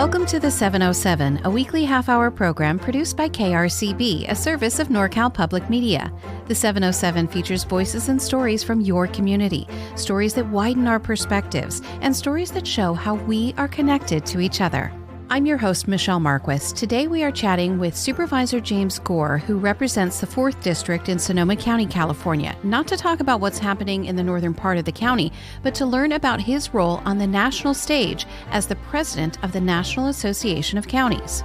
Welcome to the 707, a weekly half-hour program produced by KRCB, a service of NorCal Public Media. The 707 features voices and stories from your community, stories that widen our perspectives, and stories that show how we are connected to each other. I'm your host, Michelle Marques. Today we are chatting with Supervisor James Gore, who represents the 4th District in Sonoma County, California, not to talk about what's happening in the northern part of the county, but to learn about his role on the national stage as the president of the National Association of Counties.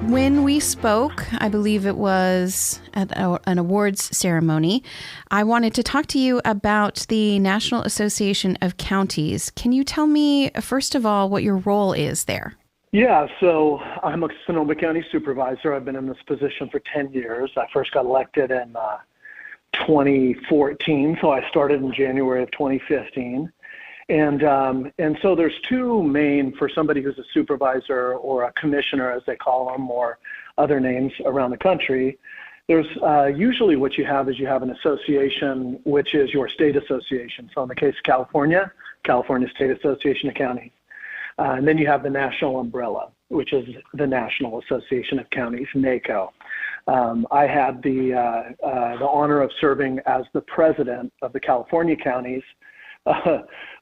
When we spoke, I believe it was at an awards ceremony, I wanted to talk to you about the National Association of Counties. Can you tell me, first of all, what your role is there? Yeah, so I'm a Sonoma County supervisor. I've been in this position for 10 years. I first got elected in 2014, so I started in January of 2015. And so there's two main, for somebody who's a supervisor or a commissioner, as they call them, or other names around the country. There's usually what you have is you have an association, which is your state association. So in the case of California, California State Association of Counties. And then you have the national umbrella, which is the National Association of Counties, NACo. I had the honor of serving as the president of the California counties,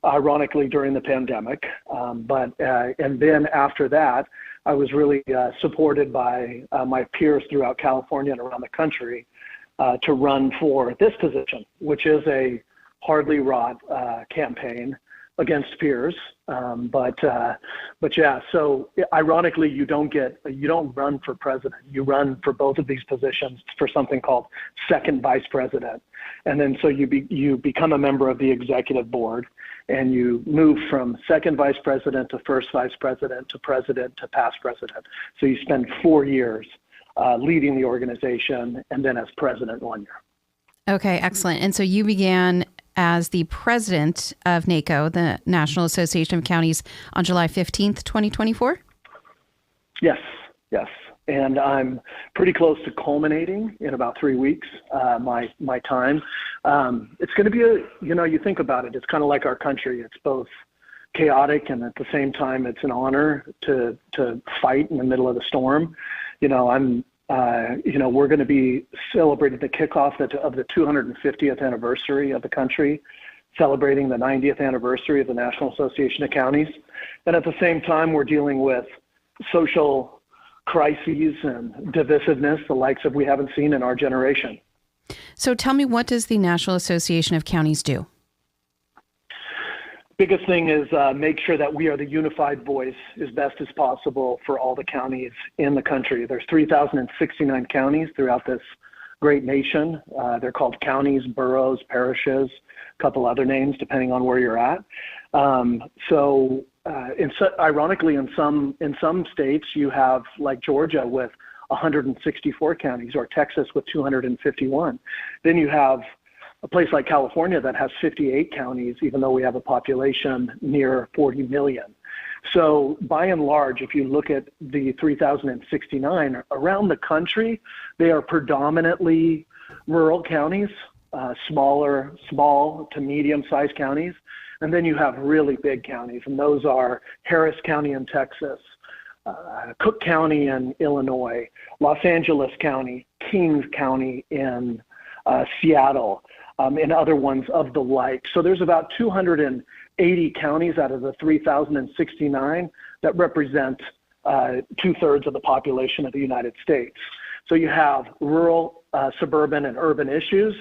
ironically during the pandemic, and then after that, I was really supported by my peers throughout California and around the country to run for this position, which is a hardly wrought campaign against peers. But yeah, so ironically, you don't run for president. You run for both of these positions for something called second vice president. And then so you become a member of the executive board, and you move from second vice president to first vice president to president to past president. So you spend 4 years leading the organization and then as president 1 year. Okay, excellent. And so you began as the president of NACo, the National Association of Counties, on July 15th, 2024? Yes. And I'm pretty close to culminating in about 3 weeks, my time. It's going to be you think about it, it's kind of like our country. It's both chaotic and at the same time, it's an honor to fight in the middle of the storm. We're going to be celebrating the kickoff of the 250th anniversary of the country, celebrating the 90th anniversary of the National Association of Counties. And at the same time, we're dealing with social crises and divisiveness, the likes of we haven't seen in our generation. So tell me, what does the National Association of Counties do? Biggest thing is make sure that we are the unified voice as best as possible for all the counties in the country. There's 3,069 counties throughout this great nation. They're called counties, boroughs, parishes, a couple other names depending on where you're at. Ironically, in some states, you have like Georgia with 164 counties, or Texas with 251. Then you have a place like California that has 58 counties, even though we have a population near 40 million. So by and large, if you look at the 3,069 around the country, they are predominantly rural counties, small to medium-sized counties. And then you have really big counties, and those are Harris County in Texas, Cook County in Illinois, Los Angeles County, Kings County in Seattle, and other ones of the like. So there's about 280 counties out of the 3,069 that represent 2/3 of the population of the United States. So you have rural, suburban, and urban issues.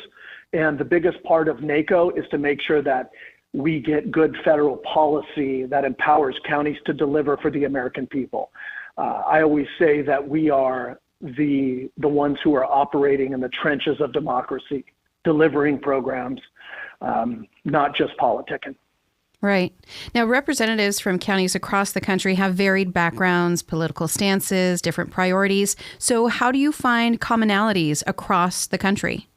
And the biggest part of NACo is to make sure that we get good federal policy that empowers counties to deliver for the American people. I always say that we are the ones who are operating in the trenches of democracy, delivering programs, not just politicking. Right. Now, representatives from counties across the country have varied backgrounds, political stances, different priorities. So how do you find commonalities across the country?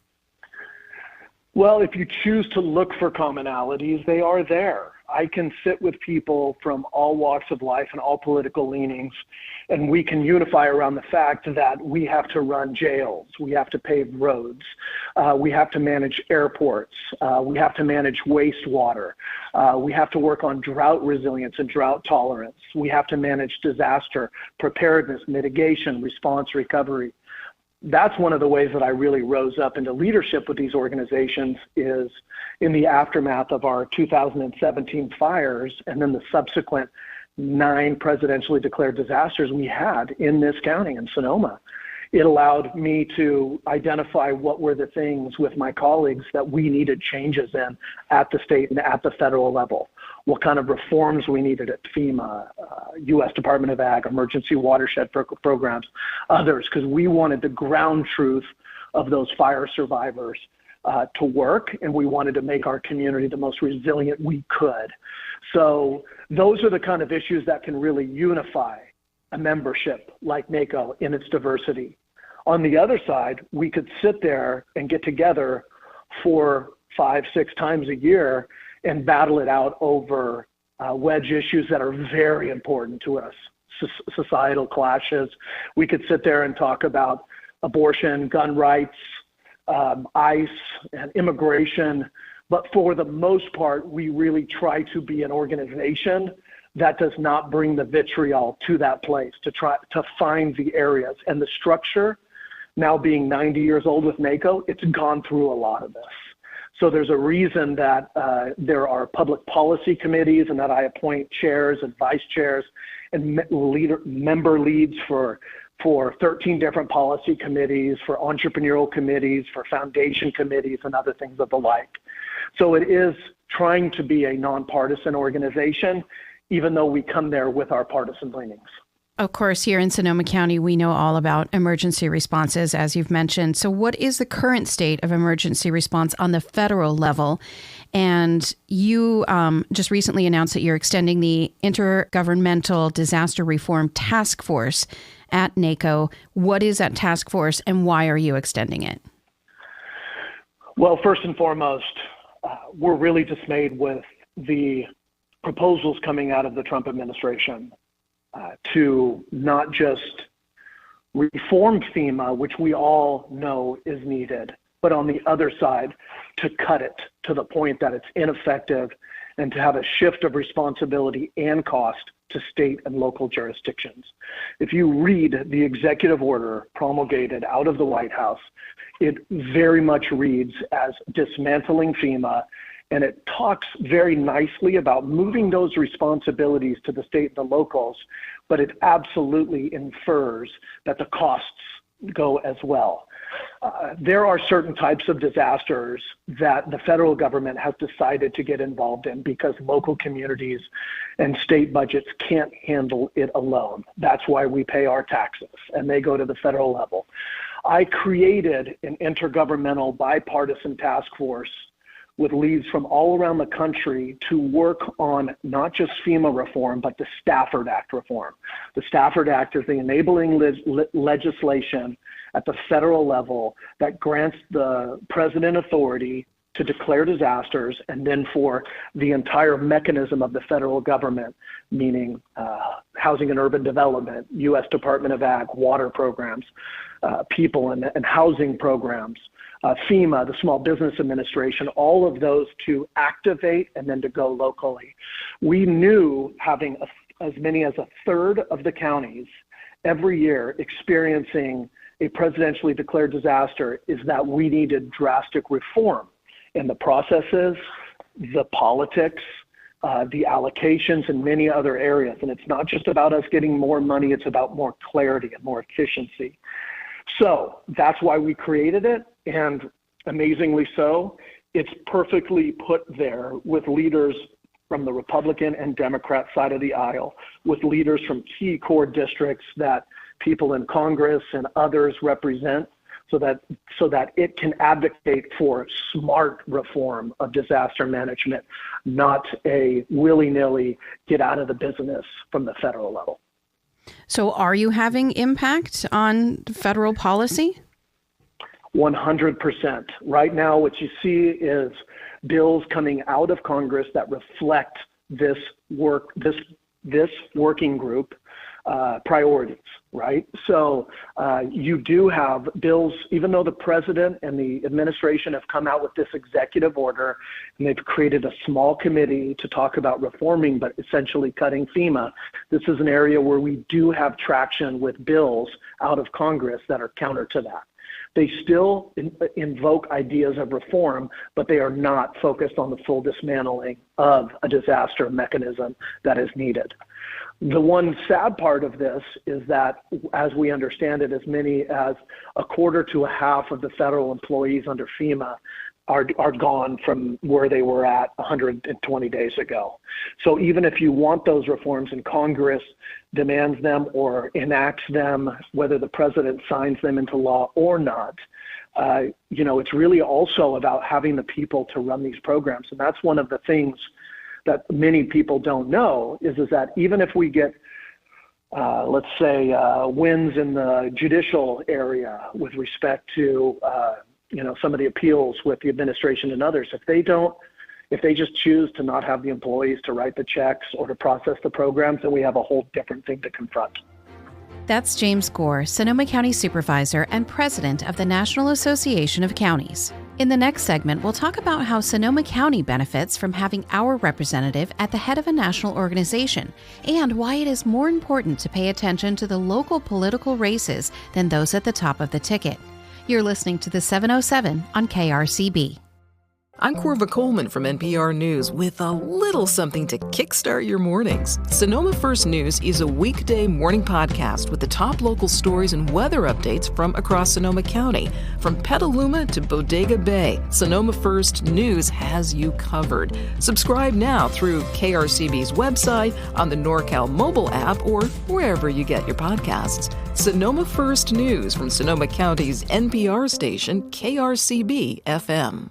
Well, if you choose to look for commonalities, they are there. I can sit with people from all walks of life and all political leanings, and we can unify around the fact that we have to run jails, we have to pave roads, we have to manage airports, we have to manage wastewater, we have to work on drought resilience and drought tolerance, we have to manage disaster preparedness, mitigation, response, recovery. That's one of the ways that I really rose up into leadership with these organizations, is in the aftermath of our 2017 fires and then the subsequent 9 presidentially declared disasters we had in this county, in Sonoma. It allowed me to identify what were the things with my colleagues that we needed changes in at the state and at the federal level. What kind of reforms we needed at FEMA, U.S. Department of Ag, emergency watershed programs, others, because we wanted the ground truth of those fire survivors to work, and we wanted to make our community the most resilient we could. So those are the kind of issues that can really unify a membership like NACo in its diversity. On the other side, we could sit there and get together for 5-6 times a year and battle it out over wedge issues that are very important to us, societal clashes. We could sit there and talk about abortion, gun rights, ICE, and immigration. But for the most part, we really try to be an organization that does not bring the vitriol to that place, to try to find the areas. And the structure, now being 90 years old with NACo, it's gone through a lot of this. So there's a reason that there are public policy committees and that I appoint chairs and vice chairs and member leads for 13 different policy committees, for entrepreneurial committees, for foundation committees, and other things of the like. So it is trying to be a nonpartisan organization, even though we come there with our partisan leanings. Of course, here in Sonoma County, we know all about emergency responses, as you've mentioned. So what is the current state of emergency response on the federal level? And you just recently announced that you're extending the Intergovernmental Disaster Reform Task Force at NACo. What is that task force, and why are you extending it? Well, first and foremost, we're really dismayed with the proposals coming out of the Trump administration to not just reform FEMA, which we all know is needed, but on the other side, to cut it to the point that it's ineffective and to have a shift of responsibility and cost to state and local jurisdictions. If you read the executive order promulgated out of the White House, it very much reads as dismantling FEMA, and it talks very nicely about moving those responsibilities to the state and the locals, but it absolutely infers that the costs go as well. There are certain types of disasters that the federal government has decided to get involved in because local communities and state budgets can't handle it alone. That's why we pay our taxes, and they go to the federal level. I created an intergovernmental bipartisan task force with leads from all around the country to work on not just FEMA reform, but the Stafford Act reform. The Stafford Act is the enabling legislation at the federal level that grants the president authority to declare disasters, and then for the entire mechanism of the federal government, meaning housing and urban development, U.S. Department of Ag, water programs, people and housing programs, FEMA, the Small Business Administration, all of those to activate and then to go locally. We knew having as many as a third of the counties every year experiencing a presidentially declared disaster is that we needed drastic reform in the processes, the politics, the allocations, and many other areas. And it's not just about us getting more money, it's about more clarity and more efficiency. So that's why we created it, and amazingly so, it's perfectly put there with leaders from the Republican and Democrat side of the aisle, with leaders from key core districts that people in Congress and others represent, so that it can advocate for smart reform of disaster management, not a willy-nilly get out of the business from the federal level. So are you having impact on federal policy? 100%. Right now, what you see is bills coming out of Congress that reflect this working group priorities, right? So you do have bills, even though the president and the administration have come out with this executive order and they've created a small committee to talk about reforming, but essentially cutting FEMA. This is an area where we do have traction with bills out of Congress that are counter to that. They still invoke ideas of reform, but they are not focused on the full dismantling of a disaster mechanism that is needed. The one sad part of this is that, as we understand it, as many as a quarter to a half of the federal employees under FEMA are gone from where they were at 120 days ago. So even if you want those reforms and Congress demands them or enacts them, whether the president signs them into law or not, it's really also about having the people to run these programs. And that's one of the things that many people don't know is that even if we get, let's say, wins in the judicial area with respect to, some of the appeals with the administration and others, if they just choose to not have the employees to write the checks or to process the programs, then we have a whole different thing to confront. That's James Gore, Sonoma County Supervisor and President of the National Association of Counties. In the next segment, we'll talk about how Sonoma County benefits from having our representative at the head of a national organization and why it is more important to pay attention to the local political races than those at the top of the ticket. You're listening to the 707 on KRCB. I'm Corva Coleman from NPR News with a little something to kickstart your mornings. Sonoma First News is a weekday morning podcast with the top local stories and weather updates from across Sonoma County. From Petaluma to Bodega Bay, Sonoma First News has you covered. Subscribe now through KRCB's website, on the NorCal mobile app, or wherever you get your podcasts. Sonoma First News from Sonoma County's NPR station, KRCB FM.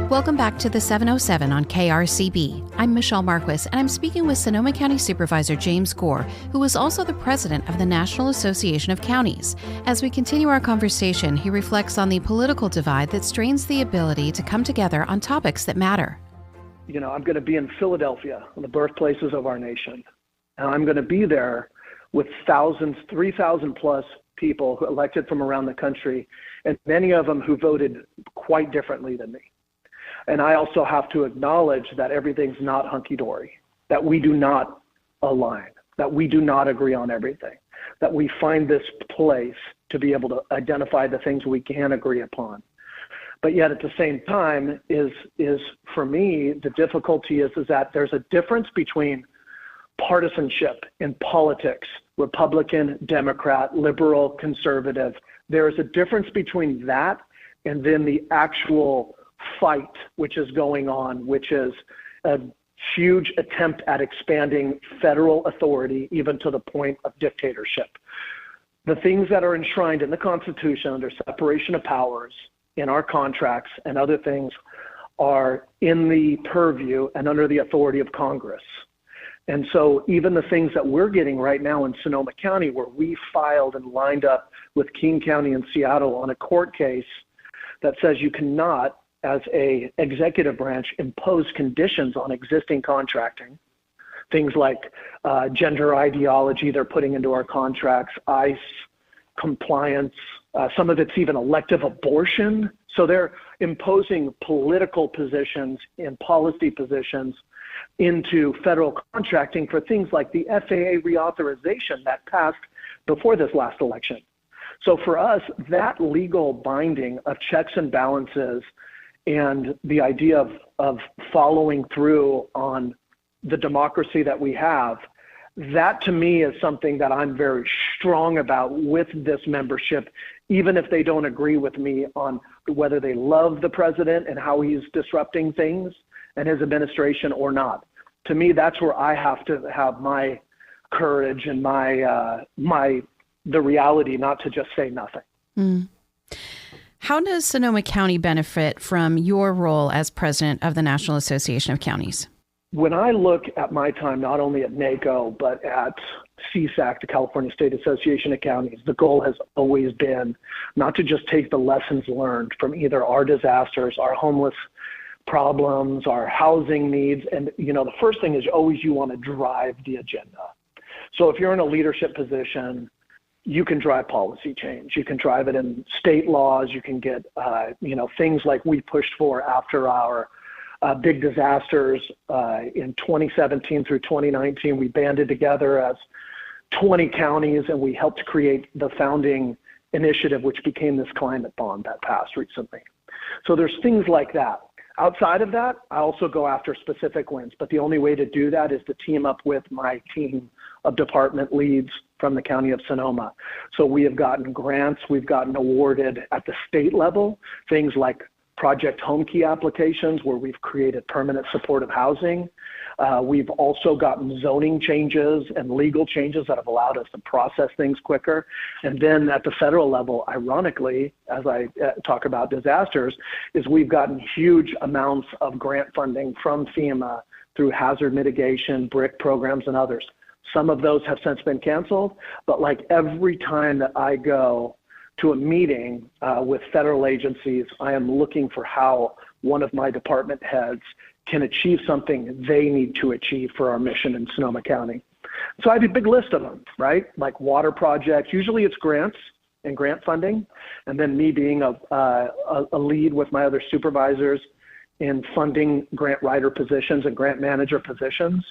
Welcome back to the 707 on KRCB. I'm Michelle Marques, and I'm speaking with Sonoma County Supervisor James Gore, who is also the president of the National Association of Counties. As we continue our conversation, he reflects on the political divide that strains the ability to come together on topics that matter. I'm going to be in Philadelphia, the birthplaces of our nation, and I'm going to be there with thousands, 3,000 plus people who elected from around the country, and many of them who voted quite differently than me. And I also have to acknowledge that everything's not hunky-dory, that we do not align, that we do not agree on everything, that we find this place to be able to identify the things we can agree upon. But yet at the same time is for me, the difficulty is that there's a difference between partisanship in politics, Republican, Democrat, liberal, conservative. There is a difference between that and then the actual fight which is going on, which is a huge attempt at expanding federal authority even to the point of dictatorship. The things that are enshrined in the Constitution under separation of powers, in our contracts and other things, are in the purview and under the authority of Congress. And so even the things that we're getting right now in Sonoma County, where we filed and lined up with King County and Seattle on a court case that says you cannot, as a executive branch, impose conditions on existing contracting, things like gender ideology they're putting into our contracts, ICE compliance, some of it's even elective abortion. So they're imposing political positions and policy positions into federal contracting for things like the FAA reauthorization that passed before this last election. So for us, that legal binding of checks and balances and the idea of following through on the democracy that we have, that to me is something that I'm very strong about with this membership, even if they don't agree with me on whether they love the president and how he's disrupting things and his administration or not. To me, that's where I have to have my courage and the reality not to just say nothing. Mm. How does Sonoma County benefit from your role as president of the National Association of Counties? When I look at my time, not only at NACo, but at CSAC, the California State Association of Counties, the goal has always been not to just take the lessons learned from either our disasters, our homeless problems, our housing needs. And, the first thing is always you want to drive the agenda. So if you're in a leadership position, you can drive policy change. You can drive it in state laws. You can get, things like we pushed for after our big disasters in 2017 through 2019. We banded together as 20 counties, and we helped create the founding initiative, which became this climate bond that passed recently. So there's things like that. Outside of that, I also go after specific wins, but the only way to do that is to team up with my team of department leads from the County of Sonoma. So we have gotten grants, we've gotten awarded at the state level, things like Project Home Key applications where we've created permanent supportive housing. We've also gotten zoning changes and legal changes that have allowed us to process things quicker. And then at the federal level, ironically, as I talk about disasters, is we've gotten huge amounts of grant funding from FEMA through hazard mitigation, BRIC programs, and others. Some of those have since been canceled, but like every time that I go to a meeting with federal agencies, I am looking for how one of my department heads can achieve something they need to achieve for our mission in Sonoma County. So I have a big list of them, right? Like water projects. Usually it's grants and grant funding, and then me being a lead with my other supervisors in funding grant writer positions and grant manager positions.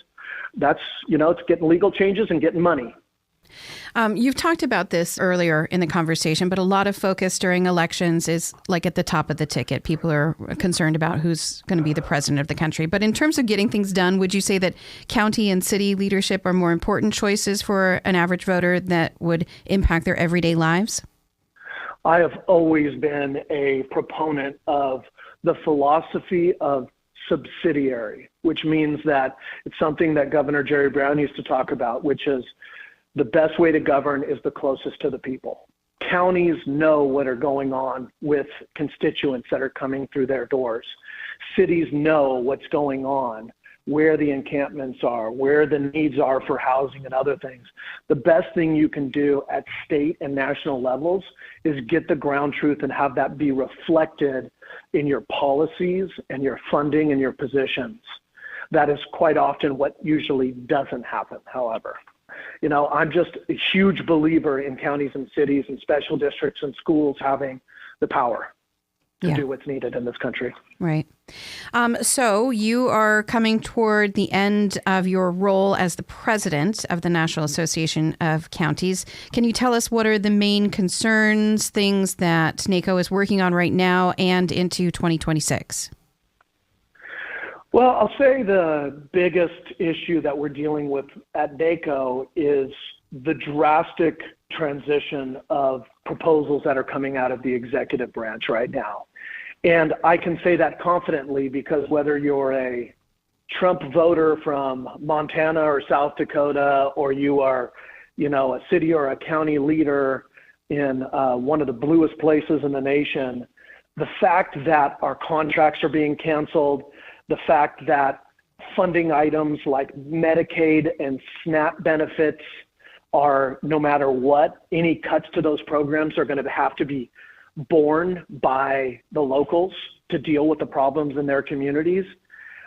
That's, it's getting legal changes and getting money. You've talked about this earlier in the conversation, but a lot of focus during elections is like at the top of the ticket. People are concerned about who's going to be the president of the country. But in terms of getting things done, would you say that county and city leadership are more important choices for an average voter that would impact their everyday lives? I have always been a proponent of the philosophy of subsidiary, which means that it's something that Governor Jerry Brown used to talk about, which is the best way to govern is the closest to the people. Counties know what are going on with constituents that are coming through their doors. Cities know what's going on, where the encampments are, where the needs are for housing and other things. The best thing you can do at state and national levels is get the ground truth and have that be reflected in your policies and your funding and your positions. That is quite often what usually doesn't happen, however. I'm just a huge believer in counties and cities and special districts and schools having the power to do what's needed in this country. Right. So you are coming toward the end of your role as the president of the National Association of Counties. Can you tell us what are the main concerns, things that NACo is working on right now and into 2026? Well, I'll say the biggest issue that we're dealing with at NACo is the drastic transition of proposals that are coming out of the executive branch right now. And I can say that confidently because whether you're a Trump voter from Montana or South Dakota, or you are, a city or a county leader in one of the bluest places in the nation, the fact that our contracts are being canceled, the fact that funding items like Medicaid and SNAP benefits are, no matter what, any cuts to those programs are going to have to be borne by the locals to deal with the problems in their communities.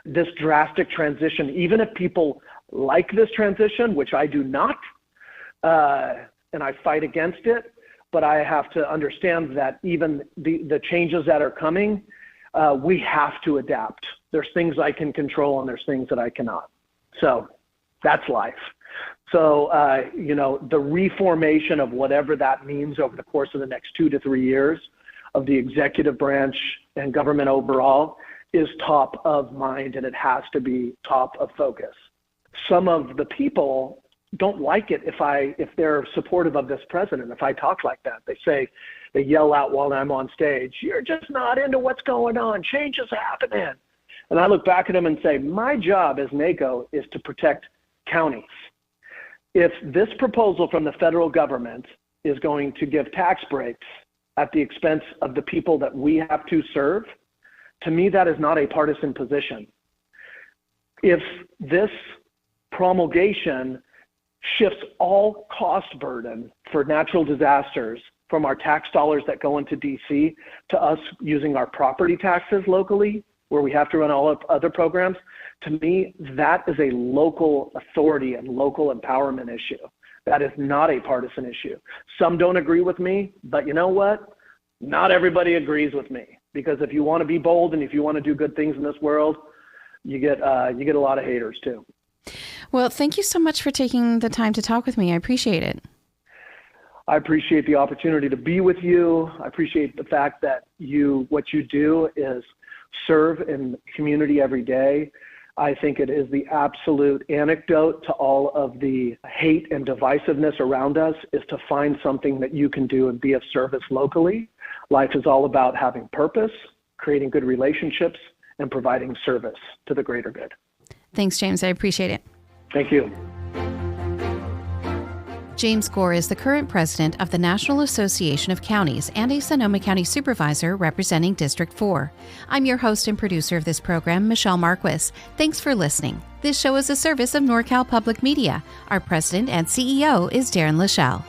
This drastic transition, even if people like this transition, which I do not, and I fight against it, but I have to understand that even the changes that are coming, we have to adapt. There's things I can control and there's things that I cannot. So that's life. So, the reformation of whatever that means over the course of the next 2 to 3 years of the executive branch and government overall is top of mind, and it has to be top of focus. Some of the people don't like it if they're supportive of this president. If I talk like that, they yell out while I'm on stage, "You're just not into what's going on. Change is happening." And I look back at them and say, my job as NACo is to protect counties. If this proposal from the federal government is going to give tax breaks at the expense of the people that we have to serve, to me, that is not a partisan position. If this promulgation shifts all cost burden for natural disasters from our tax dollars that go into DC to us using our property taxes locally, where we have to run all of other programs. To me, that is a local authority and local empowerment issue. That is not a partisan issue. Some don't agree with me, but you know what? Not everybody agrees with me, because if you want to be bold and if you want to do good things in this world, you get a lot of haters too. Well, thank you so much for taking the time to talk with me. I appreciate it. I appreciate the opportunity to be with you. I appreciate the fact that what you do is serve in the community every day. I think it is the absolute antidote to all of the hate and divisiveness around us, is to find something that you can do and be of service locally. Life is all about having purpose, creating good relationships, and providing service to the greater good. Thanks, James. I appreciate it. Thank you. James Gore is the current president of the National Association of Counties and a Sonoma County supervisor representing District 4. I'm your host and producer of this program, Michelle Marques. Thanks for listening. This show is a service of NorCal Public Media. Our president and CEO is Darren Lachelle.